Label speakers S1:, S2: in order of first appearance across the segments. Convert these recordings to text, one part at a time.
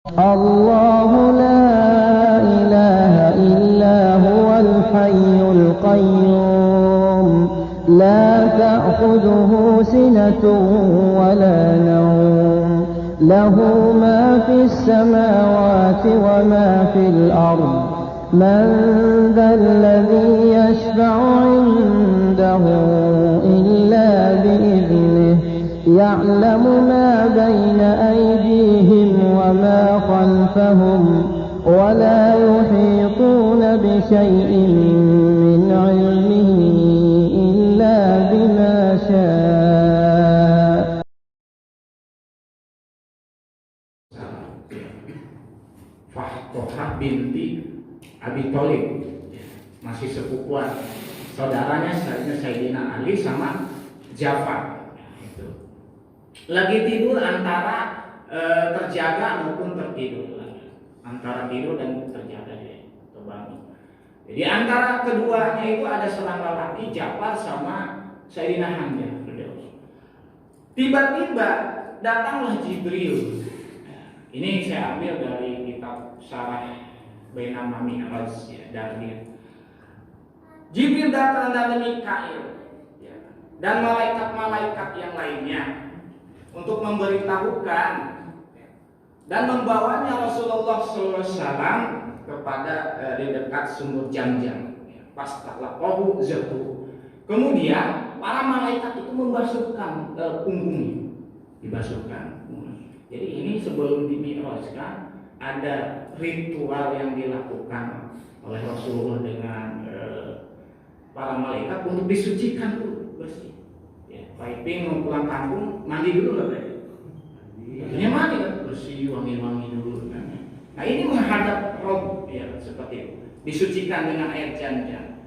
S1: الله لا إله إلا هو الحي القيوم لا تأخذه سنة ولا نوم له ما في السماوات وما في الأرض من ذا الذي يشفع عنده إلا بإذنه يعلم ما بين أيديهم وما خلفهم ولا يحيطون بشيء من علمه إلا بما شاء.
S2: Fahtohah binti Abi Thalib, masih sepupuan saudaranya Sayyidina Ali sama Ja'far. Lagi tidur antara terjaga maupun tertidur, antara tidur dan terjaga dia terbangun. Jadi antara keduanya itu ada seorang lelaki, Ja'far sama Sayyidina Hamzah. Tiba-tiba datanglah Jibril. Ini saya ambil dari kitab Syarah Bainama Mi'raj ya, dari Jibril datang dari Mikail ya, dan malaikat-malaikat yang lainnya untuk memberitahukan dan membawanya Rasulullah SAW kepada di dekat sumur Jam-Jam. Pastalaqahu zatu. Kemudian para malaikat itu membasuhkan punggungnya, dibasuhkan. Jadi ini sebelum dimi'rajkan ada ritual yang dilakukan oleh Rasulullah dengan para malaikat untuk disucikan dulu bersih. Ya, piping mau pulang kampung mandi dulu nggak berarti? Ini mandi kan bersih, wangi-wangi dulu. Nah ini menghadap Rob ya seperti itu. Disucikan dengan air Jam-Jam.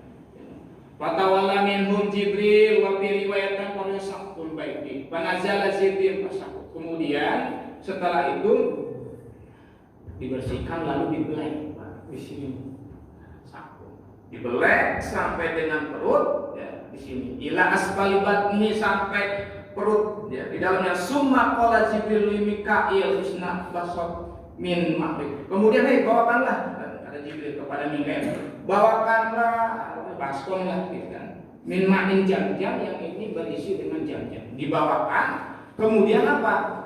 S2: Fatawalla minhum Jibril wa fi riwayatan qala saqul baiti. Fanazala Jibril fasaqul. Kemudian setelah itu dibersihkan lalu dibelek di sini saku. Dibelek sampai dengan perut ya di sini. Ila asfali batni sampai perut ya di dalamnya summa qala Jibril li Mikail isna basat min maghrib. Kemudian bawakanlah ada Jibril kepada Mikail. Bawakanlah baskomlah gitu kan. Min ma'in Jam-Jam yang ini berisi dengan Jam-Jam. Dibawakan. Kemudian apa?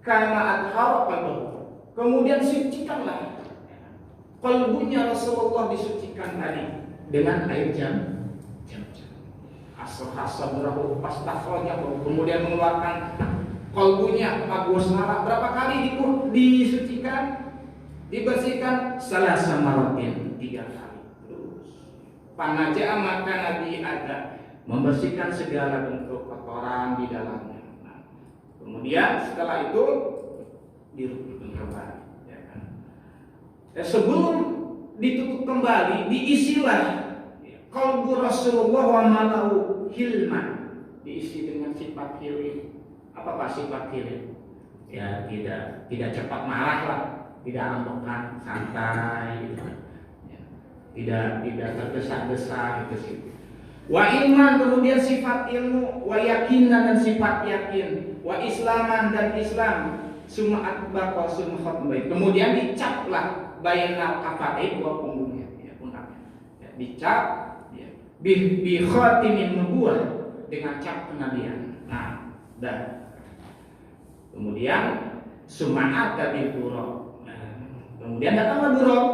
S2: Karena adhar qalbuhu. Kemudian sucikanlah kalbunya Rasulullah, disucikan tadi dengan air Jam-Jam. Asal-asal pastakhrajahu, kemudian mengeluarkan kalbunya Agusnara. Berapa kali disucikan, dibersihkan? Salasa maratin, 3 kali. Terus panaja maka Nabi ada membersihkan segala bentuk kotoran di dalamnya. Kemudian setelah itu ditutup kembali ya kan? Sebelum ditutup kembali diisilah qalbu Rasulullah wa malau hilman, diisi dengan sifat hilm. Apa sifat hilm? Ya tidak cepat marah lah, tidak ambekan, santai gitu. Ya, tidak tergesa-gesa gitu sih. Wa iman, kemudian sifat ilmu, wa yakinan dan sifat yakin, wa islaman dan Islam, summa atbaq wa summa khatmai. Kemudian dicaplah bainal kafain wa punggungnya ya pundaknya. Ya, dicap ya bi khatimin nubuwah dengan cap kenabian. Nah, dan kemudian summa atabi buraq. Kemudian datanglah buraq.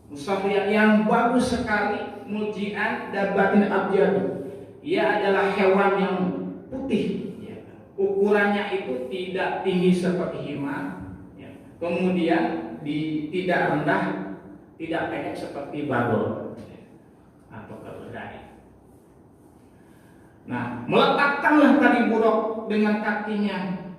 S2: Musafir yang bagus sekali, mujian dabatin abyad. Ia adalah hewan yang putih ya. Ukurannya itu tidak tinggi seperti himar ya. Kemudian tidak rendah, tidak pendek seperti bagol ya. Atau keledai. Nah, meletakkanlah tadi buruk dengan kakinya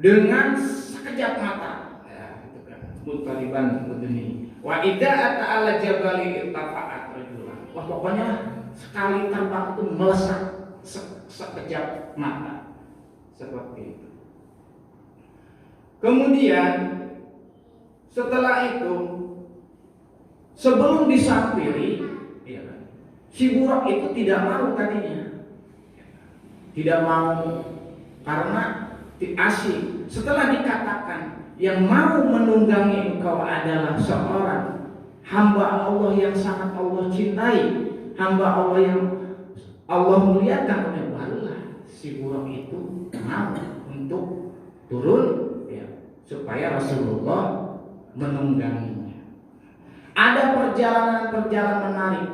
S2: dengan sekejap mata ya, itu kan mutaliban udni. Wa idza ata'ala jabali irtafa'at rajulan. Wah, pokoknya sekali terbang itu melesat sekejap mata. Seperti itu. Kemudian setelah itu sebelum disampiri ya, si burak itu tidak mau tadinya. Tidak mau karena asing. Setelah dikatakan yang mau menunggangi engkau adalah seorang hamba Allah yang sangat Allah cintai, hamba Allah yang Allah muliakan, barulah si buruk itu mau untuk turun ya, supaya Rasulullah menungganginya. Ada perjalanan menarik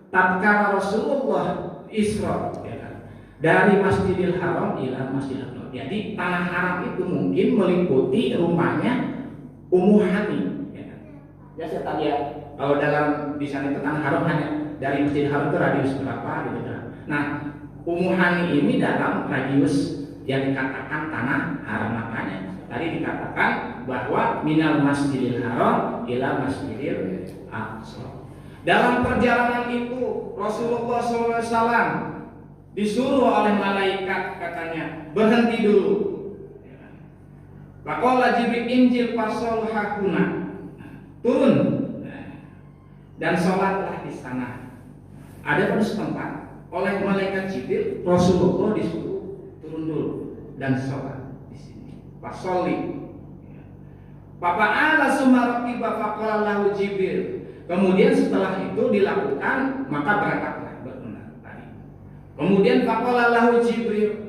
S2: tatkala Rasulullah Isra dari Masjidil Haram ila Masjidil Aqsa. Jadi tanah haram itu mungkin meliputi rumahnya Ummu Hani. Ya saya tadi ya, kalau dalam di sana itu tanah haram hanya dari Masjidil Haram itu radius berapa gitu kan. Nah, Ummu Hani ini dalam radius yang dikatakan tanah haram, makanya tadi dikatakan bahwa minal Masjidil Haram ila Masjidil Aqsa. Dalam perjalanan itu Rasulullah SAW disuruh oleh malaikat, katanya berhenti dulu. Faqala Jibril injil fasol hakuna, turun dan sholatlah di sana. Ada pada setempat oleh malaikat Jibril Rasulullah disuruh turun dulu dan sholat di sini. Fasoli. Fa'ala summa raqiba faqala lahu Jibril. Kemudian setelah itu dilakukan maka berangkatlah benar tadi. Kemudian faqala lahu Jibril.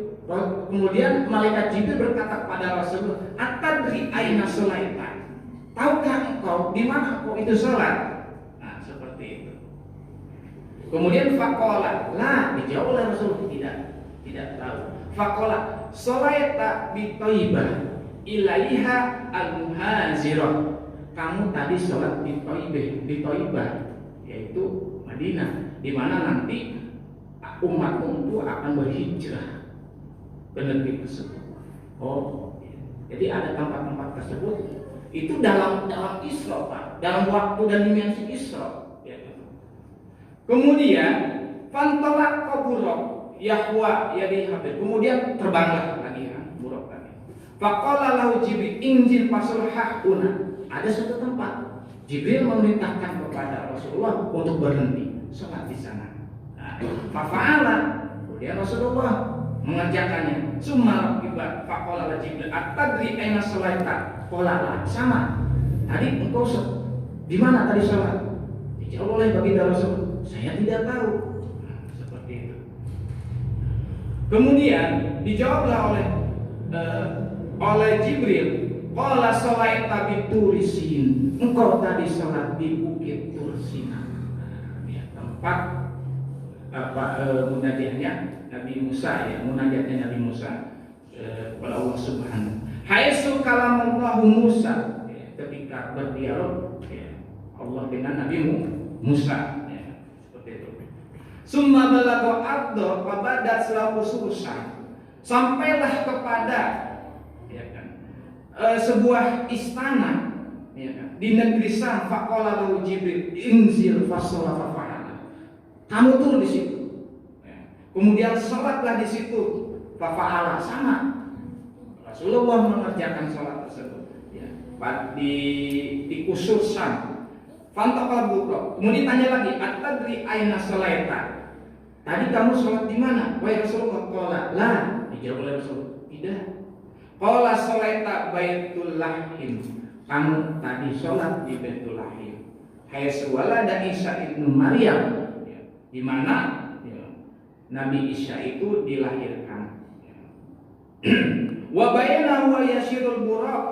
S2: Kemudian malaikat Jibril berkata kepada Rasulullah, "Atadri aina sholaita?" Tahukah engkau di mana engkau itu sholat? Nah, seperti itu. Kemudian faqala, la, dijawab oleh Rasulullah, tidak tahu. Faqala, sholaita bi Thaibah ilaiha al-muhazirah. Kamu tadi sholat di Thaibah, yaitu Madinah, di mana nanti umatmu itu akan berhijrah ke negeri tersebut. Oh, jadi ada tempat-tempat tersebut itu dalam Isra, Pak, dalam waktu dan dimensi Isra. Ya. Kemudian fantolak buruk Yahwa yadi habib. Kemudian terbanglah lagi buruk tadi. Faqala lahu Jibril injil fasul hakuna. Ada satu tempat Jibril memerintahkan kepada Rasulullah untuk berhenti sholat di sana. Fa'ala, kemudian Rasulullah mengerjakannya. Summa raqiba faqala Jibril atadri aina sholaita? Qala sama. Tadi engkau di mana tadi sholat? Dijawab oleh baginda Rasul, saya tidak tahu. Seperti itu. Kemudian dijawablah oleh Jibril, qala sholaita bi Turisin. Engkau tadi sholat di Bukit Tursina. Ya, tempat munajatnya Nabi Musa, ya, munajatnya Nabi Musa kepada Allah Subhanahu. Haitsu kalamullahu Musa, ya, ketika berdialog ya, Allah dengan Nabi Musa, ya, seperti itu. Summa balagha ardo wa badat lahu surusan. Sampailah kepada ya kan, sebuah istana ya kan, di negeri Sam. Faqala lahu Jibril inzil fasalla fa'ala. Kamu turun di situ. Ya. Kemudian sholatlah di situ. Fa'ala sama. Rasulullah mengerjakan sholat tersebut. Ya. Di khususan. Fantaqal buka. Kemudian tanya lagi, atadri aina sholaita? Tadi kamu sholat di mana? Wahai Rasulullah, qala la. Dijawab oleh Rasulullah, tidak. Qala sholaita Baitul Lahim. Kamu tadi sholat di Baitul Lahim. Haitsu walada Isa ibnu Maryam, di mana ya, Nabi Isa itu dilahirkan. Wa bainahu wa yasirul buraq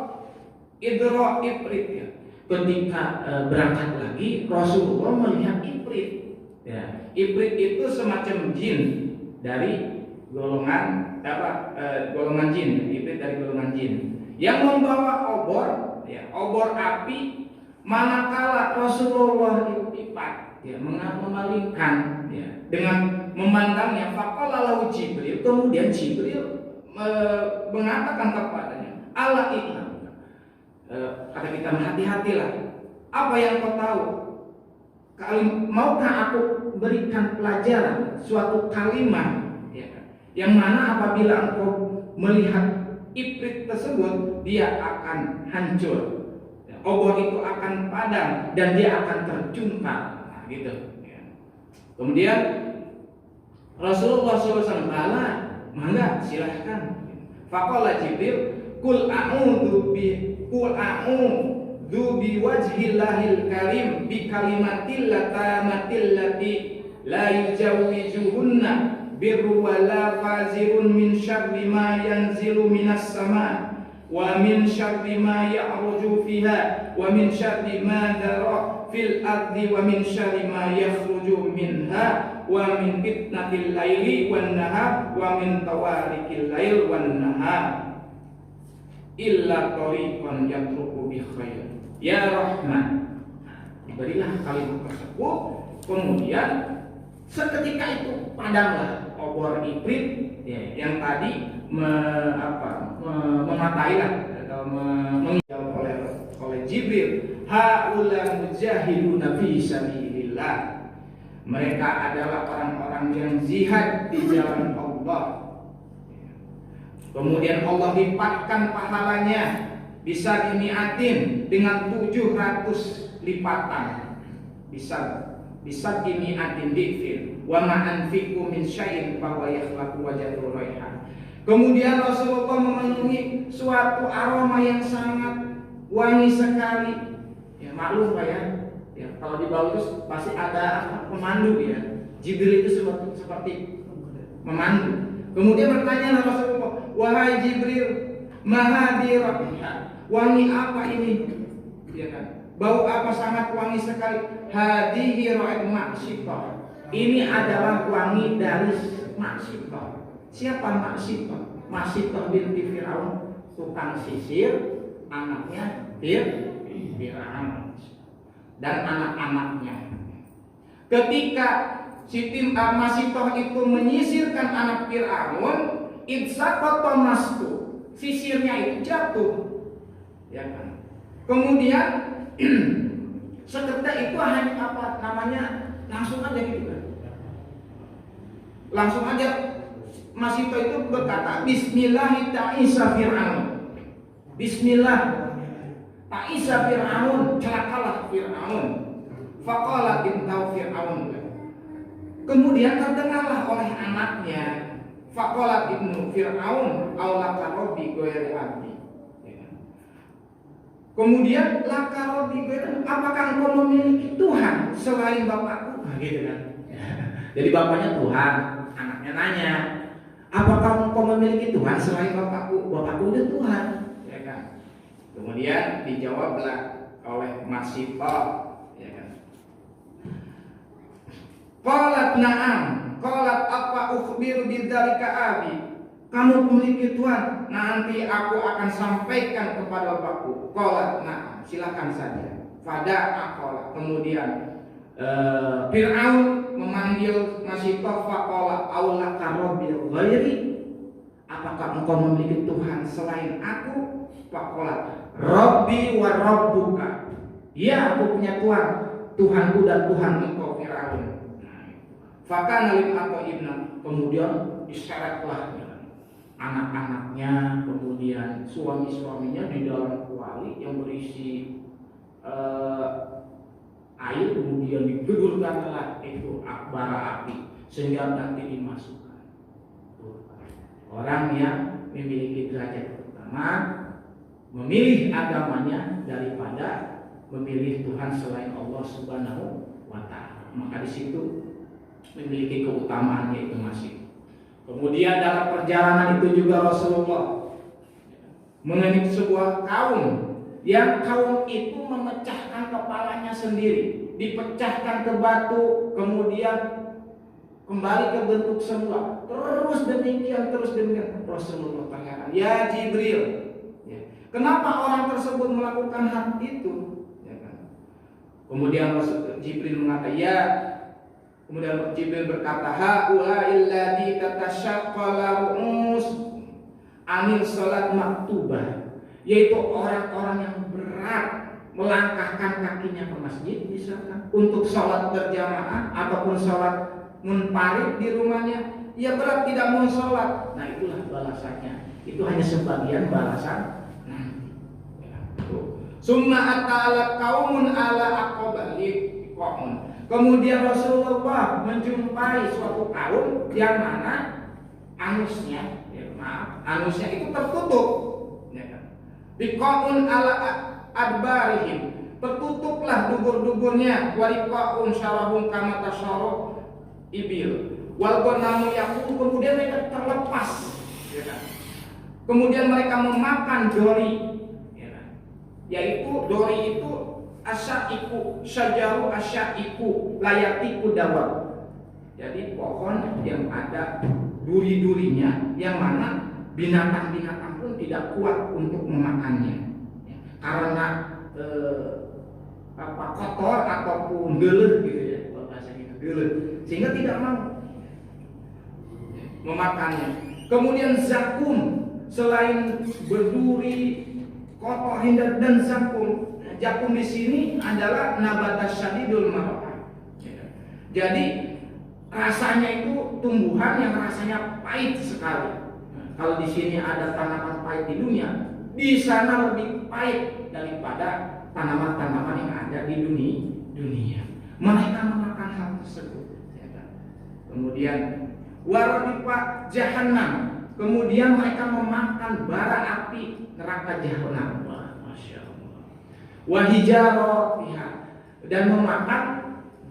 S2: idra ibrit. Ya. Ketika berangkat lagi Rasulullah melihat ibrit. Ya, ibrit itu semacam jin dari golongan golongan jin. Ibrit dari golongan jin yang membawa obor, ya, obor api manakala Rasulullah iltifat, ya, memalingkan, ya, dengan memandangnya. Faqala lahu Jibril. Kemudian Jibril mengatakan kepadanya, ala ikna, kata kita hati-hatilah. Apa yang kau tahu? Maukah aku berikan pelajaran suatu kalimat, ya, yang mana apabila engkau melihat ibrit tersebut, dia akan hancur, ya, obor itu akan padam dan dia akan terjungkal, nah, gitu. Ya. Kemudian Rasulullah SAW, mangga silahkan. Faqala Jibril, kul a'udzu bi qul a'udzu biwajhillahil karim bi kalimatil latamatil lati la yujawizuhunna birru wala fazirun min syarri ma yanzilu minas sama wa min syarri ma ya'ruju fiha wa min syarri ma dara fil ardi wa min syarri ma yakhruju minha wa min fitnatil laili wan nahar wa min tawarikil lail wan nahar illa tariqan yatruku bi khair ya Rahman. Diberilah kalimat tersebut, kemudian seketika itu padamlah obor ibrit yang tadi mematailah atau menjawab oleh Jibril. Haula mujahiduna fi sabilillah. Mereka adalah orang-orang yang jihad di jalan Allah. Kemudian Allah lipatkan pahalanya bisa dimiatin dengan 700 lipatan. Bisa dimiatin dikfir. Wa ma anfiqu min syai'in fa huwa yakhlaqu wajhu raihan. Kemudian Rasulullah memenuhi suatu aroma yang sangat wangi sekali. Ya maklum Pak ya. Ya, kalau di bawah itu pasti ada pemandu ya. Jibril itu seperti memandu. Kemudian bertanya Rasulullah, wahai Jibril, mahadi rabbika, wangi apa ini? Ya kan? Bau apa sangat wangi sekali? Hadihi ra'id maksifah. Ini adalah wangi dari maksifah. Siapa maksifah? Maksifah binti Fir'aun, tukang sisir, anaknya Fir'aun dan anak-anaknya. Ketika Siti Masitoh itu menyisirkan anak Fir'aun, idsaqata masku, sisirnya itu jatuh, ya kan? Kemudian seketika itu hanya apa namanya, langsung aja gitu kan? Langsung aja Masitoh itu berkata, Bismillahi ta'isa Fir'aun, Bismillah ta'isa Fir'aun, celakalah Fir'aun. Faqala intau Fir'aun. Kemudian terdengarlah oleh anaknya, faqala ibnu Fir'aun aulaka rabbi ghairi abdi. Kemudian laka rabbi ghairi, apakah engkau memiliki Tuhan selain bapakku? Nah, gitu kan. Jadi bapaknya Tuhan, anaknya nanya, apakah engkau memiliki Tuhan selain bapakku? Bapakku itu Tuhan, ya kan. Kemudian dijawablah oleh Masitoh, ya kan. Qalat na'am, qalat apa ukhbiru bidzalika abi. Kamu memiliki Tuhan, nanti aku akan sampaikan kepada bapakku. Qalat na'am, silakan saja. Fada aqala. Kemudian Fir'aun memanggil Masitoh, faqala aulaka rabbil ghairi. Apakah engkau memiliki Tuhan selain aku? Faqala rabbi wa rabbuka. Ya, aku punya Tuhan, Tuhanku dan Tuhan engkau Fir'aun. Fakana lim atau ibna, kemudian disyaratlah anak-anaknya, kemudian suami-suaminya di dalam kuali yang berisi air, kemudian digedurkanlah itu bara api sehingga nanti dimasukkan. Orang yang memiliki derajat pertama memilih agamanya daripada memilih Tuhan selain Allah Subhanahu wa Ta'ala, maka di situ memiliki keutamaan yaitu masih. Kemudian dalam perjalanan itu juga Rasulullah mengenai sebuah kaum yang kaum itu memecahkan kepalanya sendiri, dipecahkan ke batu, kemudian kembali ke bentuk semula. Terus demikian. Rasulullah berkata, ya Jibril, ya, kenapa orang tersebut melakukan hal itu? Ya kan? Kemudian Jibril mengatakan, ya. Kemudian Jibril berkata, haula'il ladzi tatashaqqala ru'us anil salat maktubah, yaitu orang-orang yang berat melangkahkan kakinya ke masjid misalkan untuk salat berjamaah ataupun salat munfarid di rumahnya, ia berat tidak mau salat. Nah, itulah balasannya. Itu hanya sebagian balasan nanti. Summa ata'ala qaumun ala aqabali qaumun. Kemudian Rasulullah menjumpai suatu kaum yang mana anusnya itu tertutup, ya kan? Biqaun ala adbarihim, tertutuplah dubur-duburnya. Waliqaun syarahum kama tasyarah ibil. Wal ghanamu yaqum, kemudian mereka terlepas, ya kan? Kemudian mereka memakan dori, ya kan? Yaitu dori itu asyaiku, syajaru asyaiku, layatiku dawab. Jadi pohon yang ada duri-durinya, yang mana binatang-binatang pun tidak kuat untuk memakannya, ya, karena kotor ataupun gelet gitu ya, kalau bahasa kita gelet, sehingga tidak mau memakannya. Kemudian zakum, selain berduri, kotor, hindar dan zakum. Zakum di sini adalah nabatas syadidul marah. Jadi rasanya itu tumbuhan yang rasanya pahit sekali. Kalau di sini ada tanaman pahit di dunia, di sana lebih pahit daripada tanaman-tanaman yang ada di dunia. Mereka memakan hal tersebut. Kemudian warabiqa jahannam, kemudian mereka memakan bara api neraka jahanam. Masya Allah. Wahijaratiha, dan memakan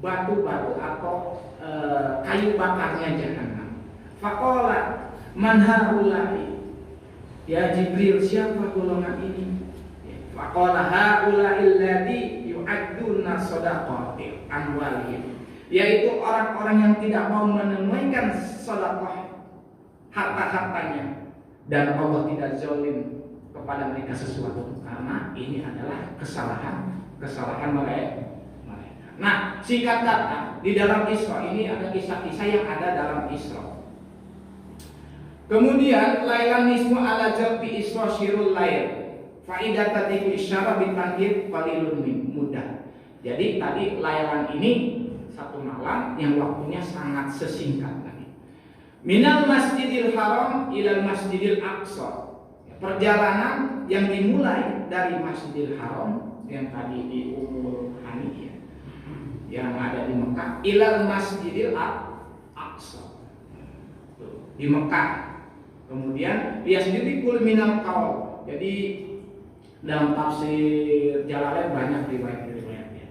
S2: batu-batu atau kayu bakarnya jahanam. Faqala man haula'i, ya Jibril, siapa golongan ini? Faqala haula'il ladzi yu'adduna shadaqati amwalihim, yaitu orang-orang yang tidak mau menunaikan sedekah harta-hartanya, dan Allah tidak zalim kepada mereka sesuatu, karena ini adalah kesalahan mereka. Nah, singkat kata, di dalam Isra ini ada kisah-kisah yang ada dalam Isra. Kemudian lailan nismu ala jabi Isra syirul lail, faidat tadi isyara bitanhid qalilun mudah. Jadi tadi lailan ini satu malam yang waktunya sangat sesingkat tadi. Minal Masjidil Haram ilal Masjidil Aqsa, perjalanan yang dimulai dari Masjidil Haram yang tadi di Ummul Hani yang ada di Mekah, ilal Masjidil Aqsa di Mekah. Kemudian yasjudikul minal qaul. Jadi dalam tafsir Jalalain banyak riwayat-riwayatnya,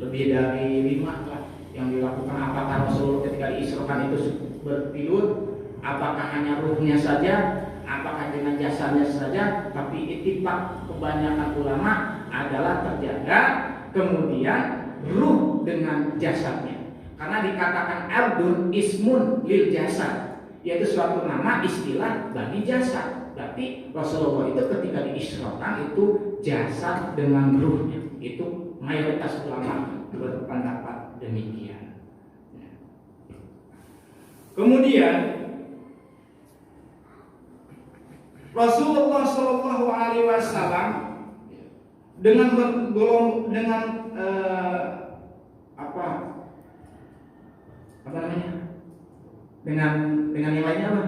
S2: lebih dari 5 lah yang dilakukan. Apakah Rasul ketika diisrokan itu bertidur, apakah hanya ruhnya saja, apakah dengan jasadnya saja, tapi ittifaq kebanyakan ulama adalah terjaga kemudian ruh dengan jasadnya, karena dikatakan ardun ismun lil jasad, yaitu suatu nama istilah bagi jasad. Berarti Rasulullah itu ketika diisrokan itu jasad dengan ruhnya. Itu mayoritas ulama berpendapat demikian. Kemudian Rasulullah Shallallahu Alaihi Wasallam dengan dengan yang lainnya apa?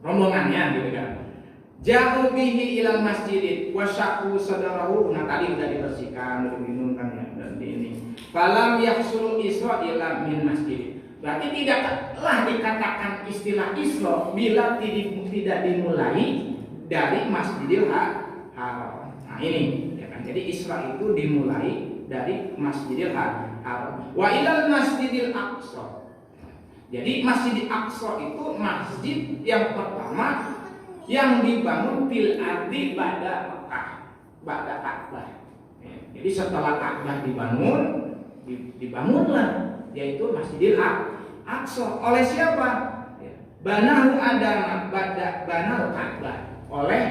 S2: Rombongannya gitu kan. Ja'u bihi ilal masjid wa syaqu sadarahu. Nah tadi sudah dibersihkan, sudah diminumkan ya, dan ini. Falam yahsul isra illa min masjid. Berarti tidaklah dikatakan istilah Isra bila tidak dimulai dari Masjidil Haram. Nah ini ya kan. Jadi Isra itu dimulai dari Masjidil Haram. Wa ilal Masjidil Aqsa. Jadi Masjidil Aqsa itu masjid yang pertama yang dibangun fil ardi ba'da Mekah, ba'da Ka'bah. Jadi setelah Ka'bah dibangunlah yaitu Masjidil Aqsa. Oleh siapa? Banahu Adam, banal Ka'bah, oleh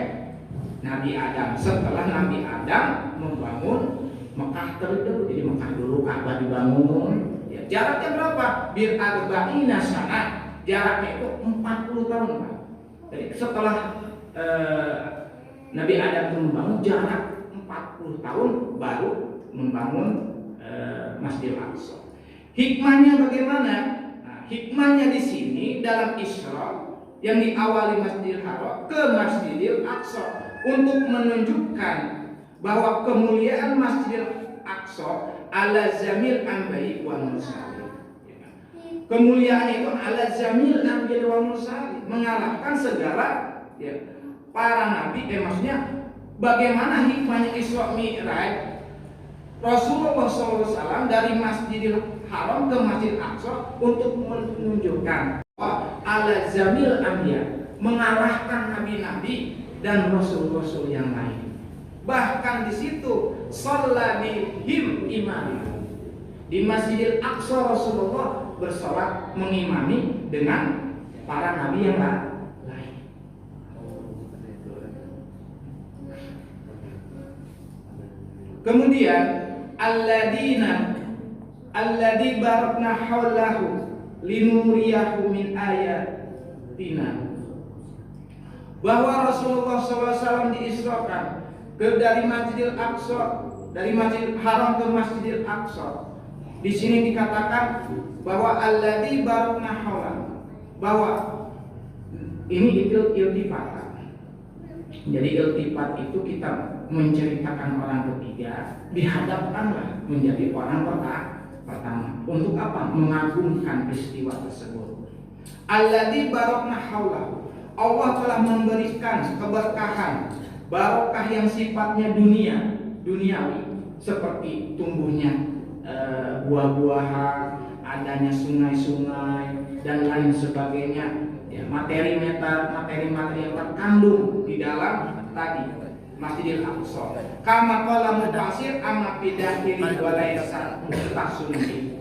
S2: Nabi Adam. Setelah Nabi Adam membangun Mekah terlebih, jadi Mekah dulu, Ka'bah dibangun. Ya, jaraknya berapa? Bir arba'ina sana. Jaraknya itu 40 tahun, Pak. Jadi setelah Nabi Adam itu membangun, jarak 40 tahun baru membangun Masjidil Aqsa. Hikmahnya bagaimana? Nah, hikmahnya di sini dalam Isra yang diawali Masjidil Haram ke Masjidil Aqsa untuk menunjukkan bahwa kemuliaan Masjidil Aqsa ala zamil anbiya wa mursalin. Kemuliaan itu ala zamil anbiya wa mursalin, mengalahkan segala para nabi, maksudnya bagaimana hikmahnya Isra Mi'raj Rasulullah SAW dari Masjidil Haram ke Masjid Aqsa untuk menunjukkan ala zamil anbiya, mengalahkan nabi-nabi dan rasul-rasul yang lain. Bahkan di situ shalla bihim imam. Di Masjidil Aqsa Rasulullah bersolat mengimami dengan para nabi yang lain. Kemudian alladzi barakna haulahu linuriyahu min ayatina, bahwa Rasulullah SAW diisrakan dari Masjidil Aqsa, dari Masjidil Haram ke Masjidil Aqsa. Di sini dikatakan bahwa alladzi barakna haulahu, bahwa ini iltifat. Jadi iltifat itu kita menceritakan orang ketiga, dihadapkanlah menjadi orang pertama. Untuk apa? Mengagungkan peristiwa tersebut. Alladzi barakna haulahu, Allah telah memberikan keberkahan, barokah yang sifatnya duniawi, seperti tumbuhnya buah-buahan, adanya sungai-sungai dan lain sebagainya, ya, materi yang terkandung di dalam tadi Masjidil Aqsa. Kama qala Mufassir amma bidahiri wa laisa mustahsunni.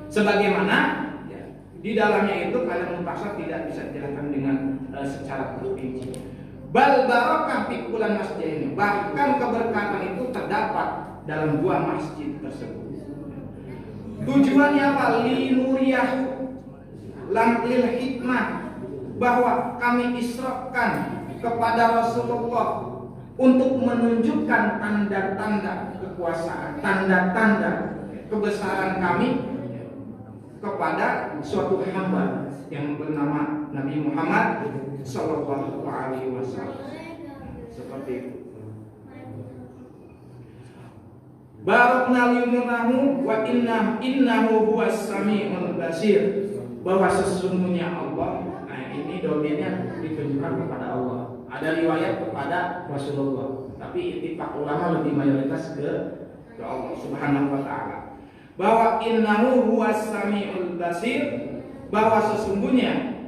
S2: Sebagaimana ya, di dalamnya itu kalian Mufassir tidak bisa dijelaskan dengan secara terperinci. Bal barakah fi kulli masjid, bahkan keberkatan itu terdapat dalam dua masjid tersebut. Tujuannya apa? Linuriyahu lil hikmah, bahwa kami isrokan kepada Rasulullah untuk menunjukkan tanda-tanda kekuasaan, tanda-tanda kebesaran kami kepada suatu hamba yang bernama Nabi Muhammad Sallallahu Alaihi Wasallam. Seperti itu. Barakna liyumnahu wa innahu huwas samiul basir, bahwa sesungguhnya Allah, nah ini domirnya ditunjukkan kepada Allah. Ada riwayat kepada Rasulullah, tapi ittifaq ulama lebih mayoritas ke Allah Subhanahu wa taala. Bahwa innahu huwas samiul basir, bahwa sesungguhnya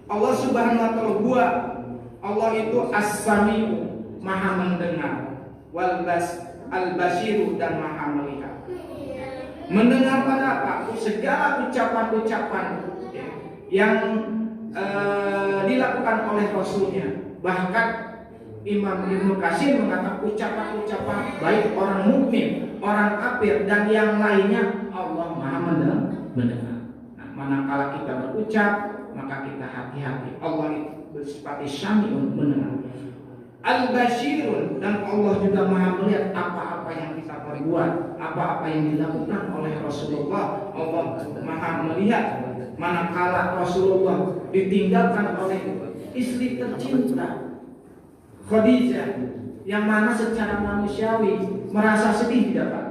S2: Allah Subhanahu wa taala Allah itu as-sami'u, maha mendengar, al-basiru, dan maha melihat. Mendengar pada apa? Segala ucapan-ucapan yang dilakukan oleh Rasulnya. Bahkan Imam Ibnu Katsir mengatakan ucapan-ucapan baik orang mukmin, orang kafir, dan yang lainnya Allah maha mendengar. Nah, manakala kita berucap, maka kita hati-hati. Allah itu bersifat syami'un, mendengar. Al-Bashirun, dan Allah juga maha melihat apa-apa yang kita perbuat, apa-apa yang dilakukan oleh Rasulullah. Allah maha melihat manakala Rasulullah ditinggalkan oleh istri tercinta Khadijah, yang mana secara manusiawi merasa sedih, tidak Pak?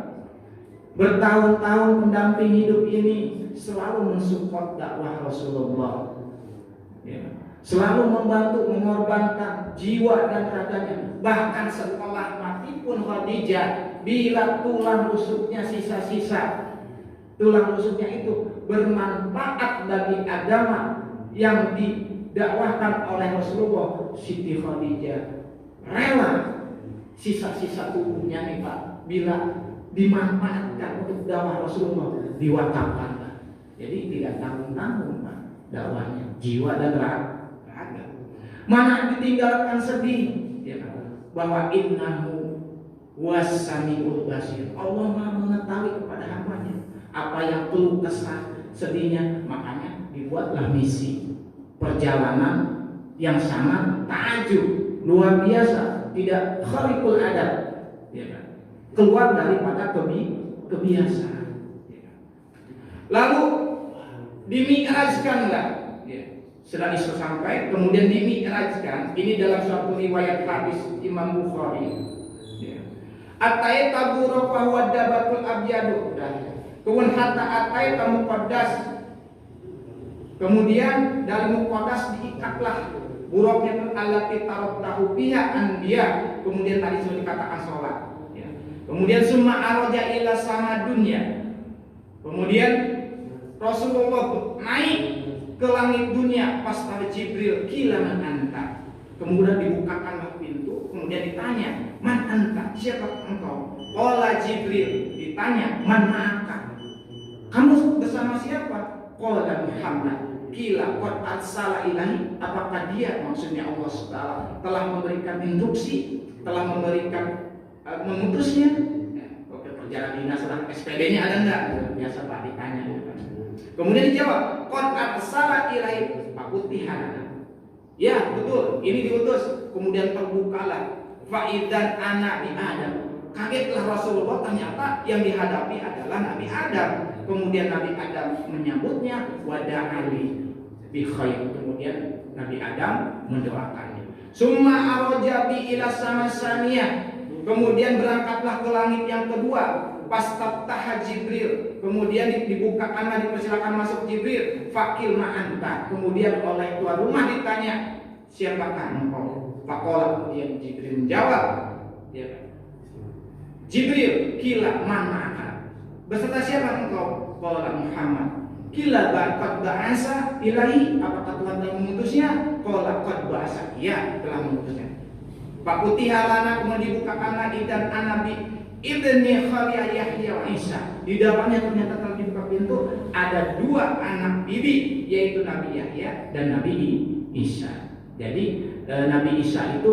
S2: Bertahun-tahun pendamping hidup ini selalu mensupport dakwah Rasulullah, ya, selalu membantu, mengorbankan jiwa dan raganya. Bahkan setelah mati pun Khadijah, bila tulang rusuknya sisa-sisa, tulang rusuknya itu bermanfaat bagi agama yang didakwahkan oleh Rasulullah, Siti Khadijah rela sisa-sisa tubuhnya nih Pak, bila dimanfaatkan untuk dakwah Rasulullah, diwakafkan. Jadi tidak tanggung-tanggung Pak dakwahnya, jiwa dan raga. Mana ditinggalkan sedih, ya, bahwa innahu was-sami'ul basir, Allah maha mengetahui kepada hambanya apa yang perlu kesah sedihnya. Makanya dibuatlah misi perjalanan yang sangat ta'ajub, luar biasa, tidak kharikul adat, ya kan? Keluar daripada kebiasaan, ya. Lalu dimi'rajkanlah, ya. Setelah Isra sampai, kemudian dimi'rajkan. Ini dalam suatu riwayat hadis Imam Bukhari, ya. Ataita burqa wa dabatul abyadu, kemudian hatta ataita muqaddas, kemudian dari muqaddas diikatlah Buruknya itu allati taraktahu fiha anbiya. Kemudian tadi sudah dikatakan sholat. Ya. Kemudian summa araja ila sama dunia. Kemudian Rasulullah naik ke langit dunia pas pada Jibril, kila man anta. Kemudian dibukakanlah pintu, kemudian ditanya, man anta, siapa engkau? Qala Jibril, ditanya, man ma'aka, kamu bersama siapa? Qala Muhammad, kila qad arsala ilahi, apakah dia, maksudnya Allah SWT telah memberikan instruksi, telah memberikan mengutusnya? Oke, perjalanan dinas lah, SPD-nya ada enggak? Biasa Pak ditanya. Kemudian dijawab, qad arsala ilahi fakutihan. Ya betul, ini diutus. Kemudian terbukalah faidan anak bi Adam. Kagetlah Rasulullah, ternyata yang dihadapi adalah Nabi Adam. Kemudian Nabi Adam menyambutnya wada'ali bi khair. Kemudian Nabi Adam mendoakannya. Summa araja bi ila sama saniyah. Kemudian berangkatlah ke langit yang kedua. Pastaftaha Jibril, kemudian dibukakanlah, dipersilakan masuk Jibril. Fakil ma'anta, kemudian oleh tuan rumah ditanya, siapakah engkau? Faqala, kemudian Jibril menjawab, ya, Jibril, kila man ma'aka, beserta siapa engkau? Qala Muhammad. Kila qad ba'asa ilahi, apakah Tuhan telah mengutusnya? Qala qad ba'asa, ya telah mengutusnya. Fakutihalana, kemudian dibukakanlah dan anabi Ibni Khalil Yahya wa Isa. Di dalamnya ternyata telah dibuka pintu, ada dua anak bibi, yaitu Nabi Yahya dan Nabi Isa. Jadi Nabi Isa itu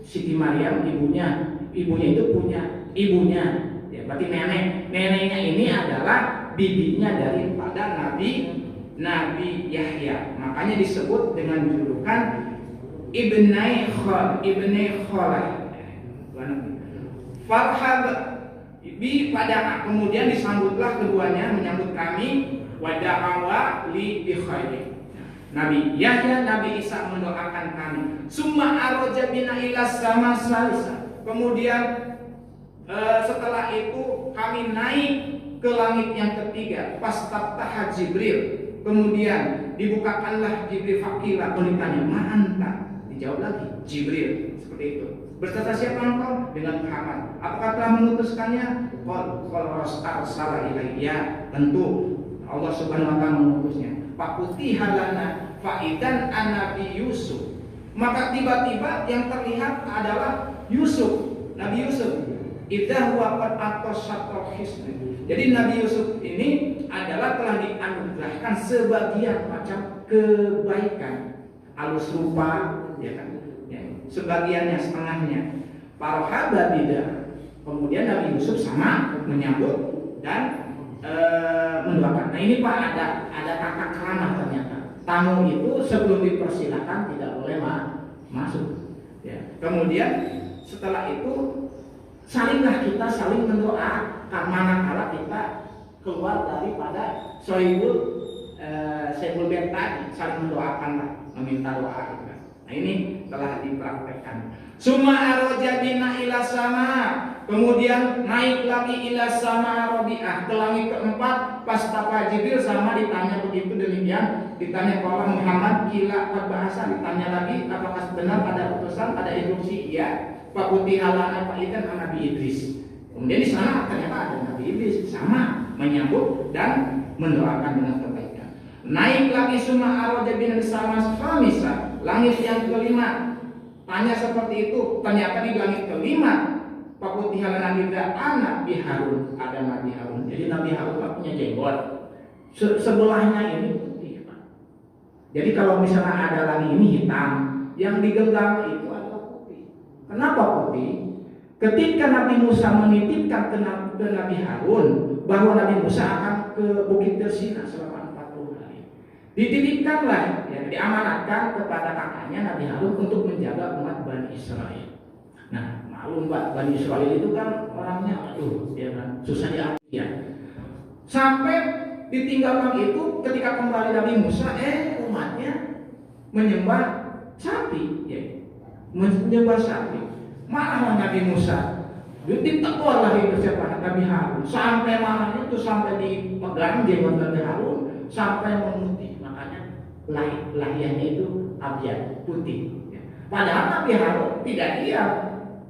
S2: Siti Maryam ibunya itu punya ibunya, ya, berarti neneknya ini adalah bibinya daripada Nabi Yahya. Makanya disebut dengan julukan Ibni Khalil. Farhab bi pada, kemudian disambutlah keduanya, menyambut kami, wada'awa li bi khairi. Nabi Yahya, Nabi Isa mendoakan kami. Summa araja bina ila sama salisa. Kemudian setelah itu kami naik ke langit yang ketiga. Pastaftaha Jibril. Kemudian dibukakanlah Jibril, fakila, ditanya, ma'anta. Dijawab lagi Jibril, seperti itu. Berserta siapa engkau? Dengan Muhammad. Apakah telah mengutuskannya? Qala arsala ilaiya, tentu Allah Subhanahu wa taala mengutusnya. Fakutihalana faidan anabi Yusuf. Maka tiba-tiba yang terlihat adalah Yusuf, Nabi Yusuf. Idza huwa qad atashatta hisni. Jadi Nabi Yusuf ini adalah telah dianugerahkan sebagian macam kebaikan, alus rupa, ya kan? Sebagiannya, setengahnya. Farhaba bida. Kemudian Nabi Yusuf sama menyambut dan mendoakan. Nah ini Pak, ada kata kerana ternyata. Tamu itu sebelum dipersilakan tidak boleh masuk. Ya. Kemudian setelah itu salinglah kita saling mendoa. Manakala kita keluar daripada Sohibul Bait tadi, saling mendoakanlah, meminta doa. Nah ini telah dipraktekkan. Summa araja bina ila sama. Kemudian naik lagi ila sama Rabi'ah, ke langit keempat. Pastaftaha Jibril, sama ditanya begitu demikian. Ditanya qala Muhammad, kila qad ba'asa, ditanya lagi apakah benar ada utusan, ada instruksi? Ya. Fakutihalana faidan Nabi Idris. Kemudian di sana ternyata ada Nabi Idris, sama menyambut dan mendoakan dengan kebaikan. Naik lagi summa araja bina sama khamisa. Langit yang kelima, tanya seperti itu. Ternyata di langit kelima, fakutihalana anak Nabi Harun, ada Nabi Harun. Jadi Nabi Harun punya jenggot. Sebelahnya ini putih, Pak. Jadi kalau misalnya ada lagi ini hitam, yang digenggam itu adalah putih. Kenapa putih? Ketika Nabi Musa menitipkan ke Nabi Harun bahwa Nabi Musa akan ke Bukit Tersina selama 40 hari, dititipkanlah, ya, diamanatkan kepada kakaknya Nabi Harun untuk menjaga umat Bani Israel. Nah, maklum Pak, Bani Israel itu kan orangnya, ya kan, susah diatur ya. Sampai ditinggalkan itu ketika kembali Nabi Musa, umatnya menyembah sapi, ya, menyembah sapi. Marah Nabi Musa, ditegur lagi siapa? Nabi Harun. Sampai marahnya itu sampai dipegang jenggot Nabi Harun sampai memutih. Makanya lahiyahnya itu abyad, putih. Ya. Padahal Nabi Harun tidak diam,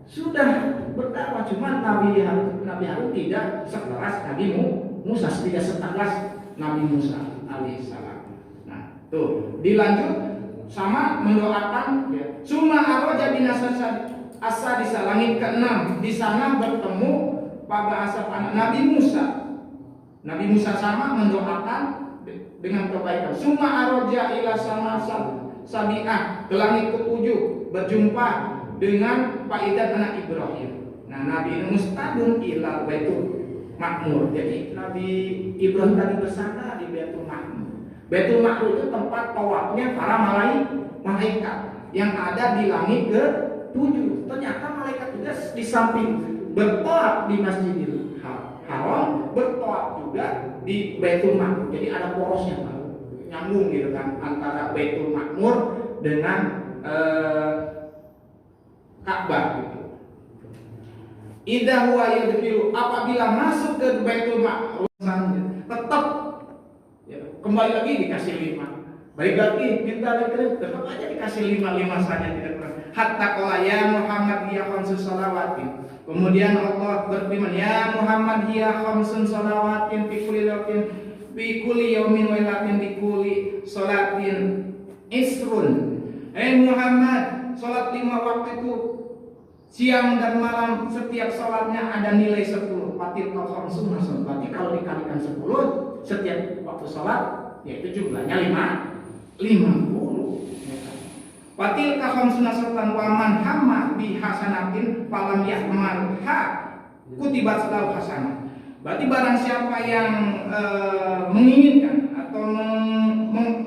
S2: sudah berdakwah, cuma Nabi Harun tidak sekelas Nabi Musa, tidak sekelas Nabi Musa alaihissalam. Nah, tuh dilanjut sama mendoakan ya. Suma aroja binasa asa di langit ke-6. Di sana bertemu pada asap anak Nabi Musa. Nabi Musa sama mendoakan dengan kebaikan. Suma aroja ila sama sabi'ah, ke langit ke-7 berjumpa dengan Pak Idan anak Ibrahim. Nah, Nabi mustadun ila Baitul Makmur. Jadi Nabi Ibrahim tadi bersandar di Baitul Makmur. Baitul Makmur itu tempat tawafnya para malaikat yang ada di langit ke-7. Ternyata malaikat juga di samping bertawaf di Masjidil Haram, bertawaf juga di Baitul Makmur. Jadi ada porosnya, nyambung gitu kan antara Baitul Makmur dengan Ka'bah gitu. Idza huwa yadkhulu, apabila masuk ke Baitul Makmur tetap ya, kembali lagi dikasih 5. Balik lagi minta lagi tetap aja dikasih 5 saja tidak kurang. Hatta qala ya Muhammad ya khamsun salawatin. Kemudian Allah berfirman ya Muhammad ya khamsun salawatin fi kulli yaumin wa lailatin bi kulli salatin isrun. Muhammad, salat 5 waktu itu siang dan malam, setiap salatnya ada nilai 10. Fatil khamsun masun. Berarti kalau dikalikan 10 setiap waktu salat, yaitu jumlahnya 50. Fatil khamsun sultan wa man hamma bi hasanatin falam yahmalha kutibat lahu hasanah. Berarti barang siapa yang menginginkan atau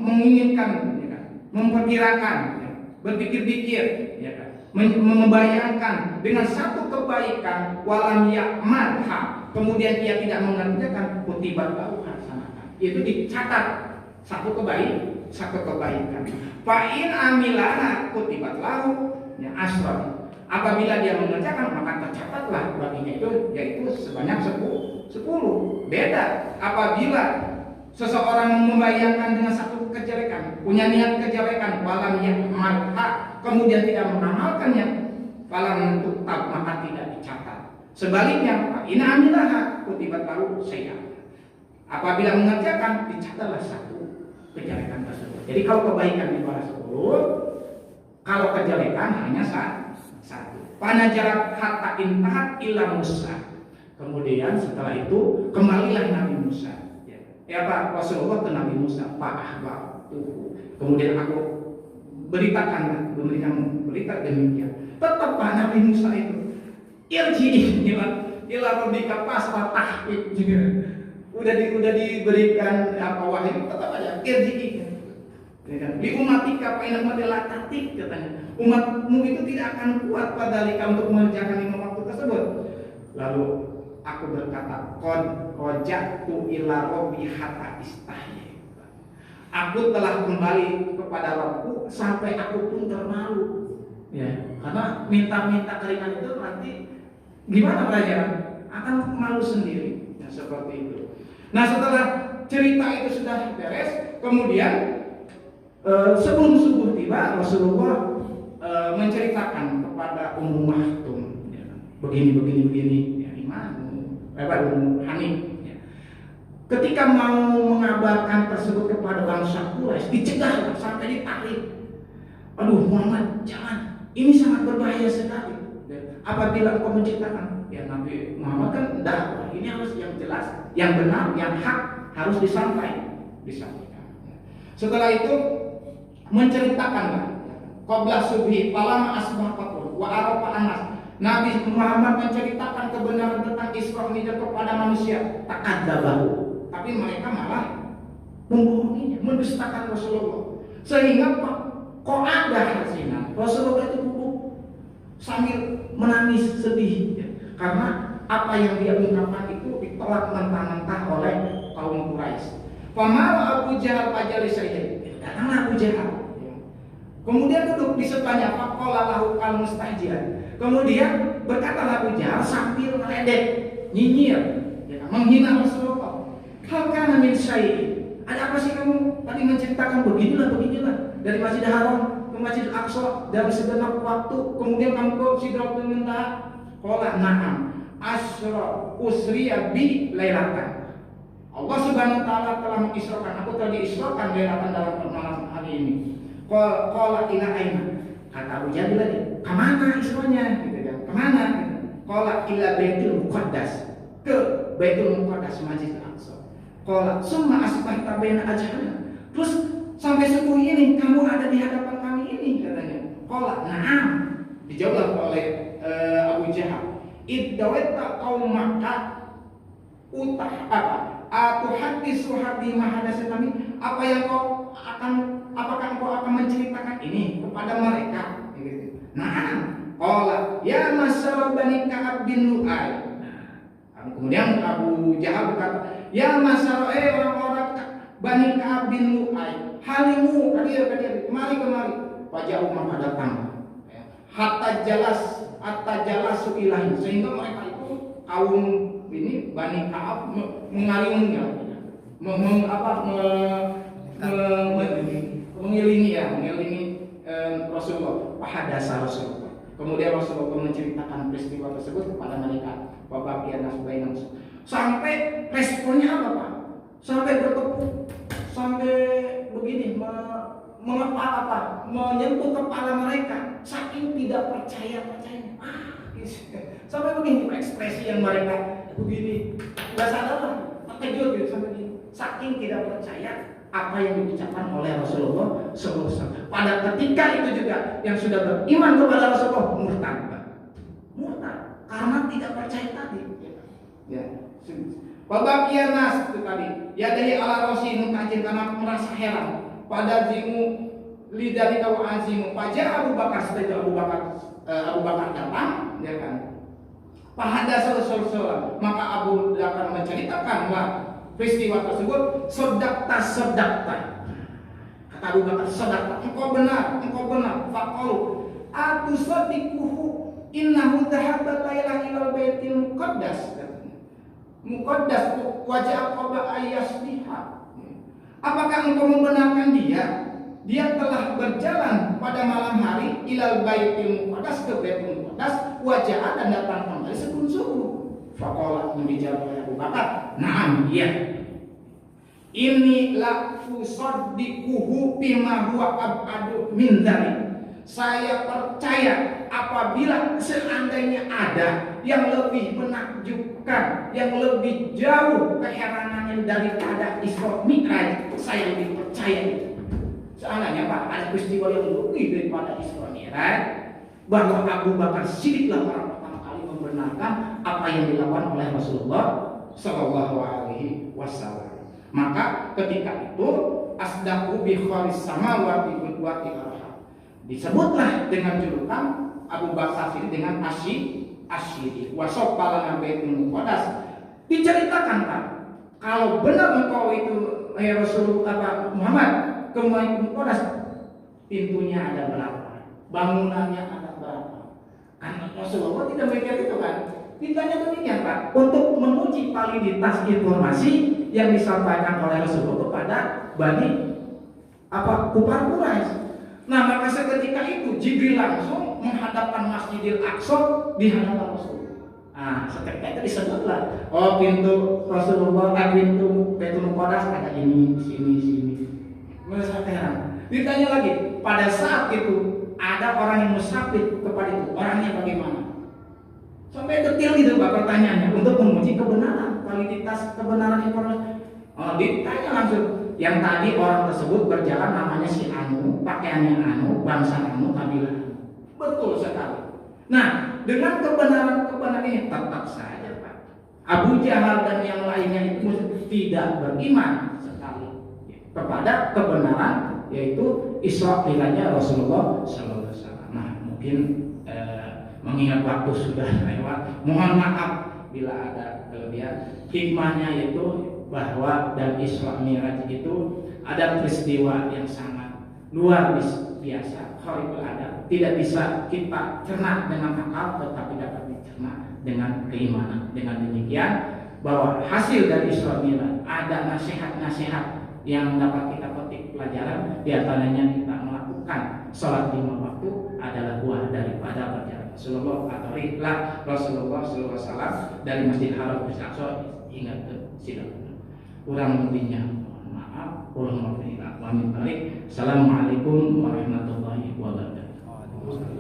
S2: menginginkan ya kan, memperkirakan ya, berpikir-pikir ya kan, membayangkan dengan satu kebaikan walam ya'malha, kemudian ia tidak mengerjakan kutibat lahu hasanah, itu dicatat satu kebaikan. Fa'in amilaha kutibat lahu ya asron. Apabila dia mengerjakan maka tercatatlah baginya itu yaitu sebanyak 10. Beda apabila seseorang membayangkan dengan satu kejelekan, punya niat kejelekan, walam ya'malha, kemudian tidak mengamalkannya, falam tutab, maka tidak dicatat. Sebaliknya, fa'in amilaha kutibat lahu sayyi'ah. Apabila mengerjakan, dicatatlah satu kejelekan tersebut. Jadi kalau kebaikan di bawah 10, kalau kejelekan hanya 1. Panajarat hatta intahat ila Musa. Kemudian setelah itu kembalilah Nabi Musa. Ya Pak Rasulullah ke Nabi Musa, Pak Ahbab. Kemudian aku memberikan berita demikian. Tetap Pak Nabi Musa itu irji ila rabbika pasrah tahqiq juga. Udah diberikan apa wahyu tetap aja irji. Di umatika painah adalah tatik katanya. Umatmu itu tidak akan kuat padalika untuk mengerjakan 5 waktu tersebut. Lalu aku berkata, qad raja'tu ila rabbi hatta istahyi. Aku telah kembali kepada Rabbku sampai aku pun termalu. Ya, karena minta keringan itu nanti gimana pelajaran? Akan malu sendiri. Ya, seperti itu. Nah, setelah cerita itu sudah beres, kemudian sebelum subuh tiba, Rasulullah menceritakan kepada Ummu Maktum ya, begini ya, Ummu Hanim ya. Ketika mau mengabarkan tersebut kepada bangsa Quraisy, dicegah sampai ditarik. Aduh Muhammad, jangan, ini sangat berbahaya sekali ya. Apabila engkau menceritakan ya Nabi Muhammad kan dakwah, ini harus yang jelas, yang benar, yang hak harus disampaikan. Setelah itu menceritakanlah qabla subhi falam asbaqatul wa arafa anas. Nabi Muhammad menceritakan kebenaran tentang Isra Mi'raj kepada manusia, takadzabahu, tapi mereka malah membohonginya, mendustakan Rasulullah. Sehingga kok ada hasilnya Rasulullah itu duduk sambil menangis sedih ya, karena apa yang dia ungkapkan itu ditolak mentah-mentah oleh kaum Quraisy. Pamara Abu Jahal pajali sayyid. Datanglah Abu Jahal. Kemudian duduk di sebelahnya faqala lahu al-mustajir. Kemudian berkatalah Abu Jahal sambil meledek, nyinyir, ya, menghina Rasulullah. Hal kana min syai'. Ada apa sih kamu tadi menceritakan beginilah dari Masjidil Haram? ke Masjid Al-Aqsa dalam segenap waktu, kemudian kamu ke Sidratul Muntaha? Qala na'am asra usriya bi lailatan. Allah Subhanahu wa taala telah mengisrakan aku, telah diisrakan lailatan dalam malam hari ini. Qala ila aina? Kata Abu Jahal lagi, kemana isronya? Gitu kan? Kemana? Qala ila Baitul Muqaddas, ke Baitul Muqaddas Masjid Al-Aqsa. Qala summa asbahta baina ajhana. Terus sampai subuh ini kamu ada di hadapan kami ini, katanya. Qala na'am. Dijawab oleh Abu Jahal, iddawata qaumaka utah apa? Atuhaddisu hadi mahadasa kami? Apa yang kau akan, apakah kau akan menceritakan ini kepada mereka? Na'am. Qala ya masyarakat Bani Ka'ab bin Lu'ay. Kemudian Abu Jahal berkata, ya masyarakat orang-orang Bani Ka'ab bin Lu'ay, halimu hadir kemari. Wajah Umar datang. Hatta jalasu ilahi, sehingga mereka itu kaum ini Bani Ka'ab mengalingnya, mengiringi Rasulullah, pahadasa Rasulullah. Kemudian Rasulullah menceritakan peristiwa tersebut kepada mereka. Bapak Pianas Bainam. Sampai responnya apa Pak? Sampai bertepuk, sampai begini mengepal apa? Menyentuh kepala mereka. Saking tidak percayanya. Sampai begini ekspresi yang mereka begini. Nggak sadar lah, terkejut gitu sampai begini. Saking tidak percaya apa yang diucapkan oleh Rasulullah SAW. Pada ketika itu juga yang sudah beriman kepada Rasulullah murtad, karena tidak percaya tadi. Ya, babak Pianas itu tadi. Ya dari ala rosi mutajin, karena merasa heran pada jimu lidari kau azimu. Pajak Abu Bakar, setelah Abu Bakar datang, ya kan? Pahada Rasulullah, maka Abu Bakar menceritakanlah peristiwa tersebut. Sodakta. Kata Abu Bakar, sodakta, engkau benar. Faqalu atusadiquhu innahu dhahaba lailan ilal baitil muqaddas. Muqaddas wajah qaba ayyasliha. Apakah engkau membenarkan dia? Dia telah berjalan pada malam hari ilal baitil muqaddas, ke baitul muqaddas, wajah dan datang kembali sebelum subuh. Faqala, menjawab oleh Abu Bakar, na'am, iya. Ini la tusaddiquhu bima huwa ab'adu min dzalik. Saya percaya apabila seandainya ada yang lebih menakjubkan, yang lebih jauh keheranannya daripada Isra Mi'raj, saya lebih percaya itu. Seandainya Pak, ada peristiwa yang lebih daripada Isra Mi'raj, bahwa Abu Bakar Siddiqlah orang pertama kali membenarkan apa yang dilakukan oleh Rasulullah Sallallahu Alaihi Wasallam. Maka ketika itu asdaqu bi khalis samawati wal arham, disebutlah dengan julukan Abu Bakar Siddiq dengan Asyidi wasopala Baitul Muqaddas. Diceritakan Pak, kalau benar engkau itu Rasulullah Muhammad ke Baitul Muqaddas, pintunya ada berapa, bangunannya ada berapa? Karena Rasulullah tidak mikir itu kan. Ditanya demikian Pak, untuk menguji validitas informasi yang disampaikan oleh Rasulullah kepada Bani Kufar Quraisy. Nah, maka seketika itu Jibril langsung menghadapkan Masjidil Aqsa di hadapan Rasul. Nah, seketika itu disebutlah, oh pintu Rasulullah, pintu Baitul Muqaddas ada ini, sini. Merasa heran. Ditanya lagi, pada saat itu ada orang yang musafir kepada itu, orangnya bagaimana? Sampai detail gitu Pak pertanyaannya untuk menguji kebenaran, validitas kebenaran informasi. Oh, ditanya langsung. Yang tadi orang tersebut berjalan namanya si Anu, pakaiannya Anu, bangsa Anu, kabilah Anu. Betul sekali. Nah, dengan kebenaran ini tetap saja Pak, Abu Jahal dan yang lainnya itu tidak beriman sekali kepada kebenaran, yaitu Isra Mi'rajnya Rasulullah Sallallahu Alaihi Wasallam. Nah, mungkin mengingat waktu sudah lewat, mohon maaf bila ada kelebihan. Hikmahnya yaitu bahwa dan Isra Mi'raj itu ada peristiwa yang sangat luar biasa, kharibul adab, tidak bisa kita cerna dengan akal, tetapi dapat dicerna dengan keimanan. Dengan demikian, bahwa hasil dari Isra Mi'raj ada nasihat-nasihat yang dapat kita petik pelajaran, di antaranya kita melakukan melakukan salat 5 waktu adalah buah daripada perjalanan Rasulullah atau rihlah Rasulullah SAW dari Masjid Haram ke Aqsa hingga ke Sidratul. Kurang lebihnya mohon maaf. Assalamualaikum warahmatullahi wabarakatuh.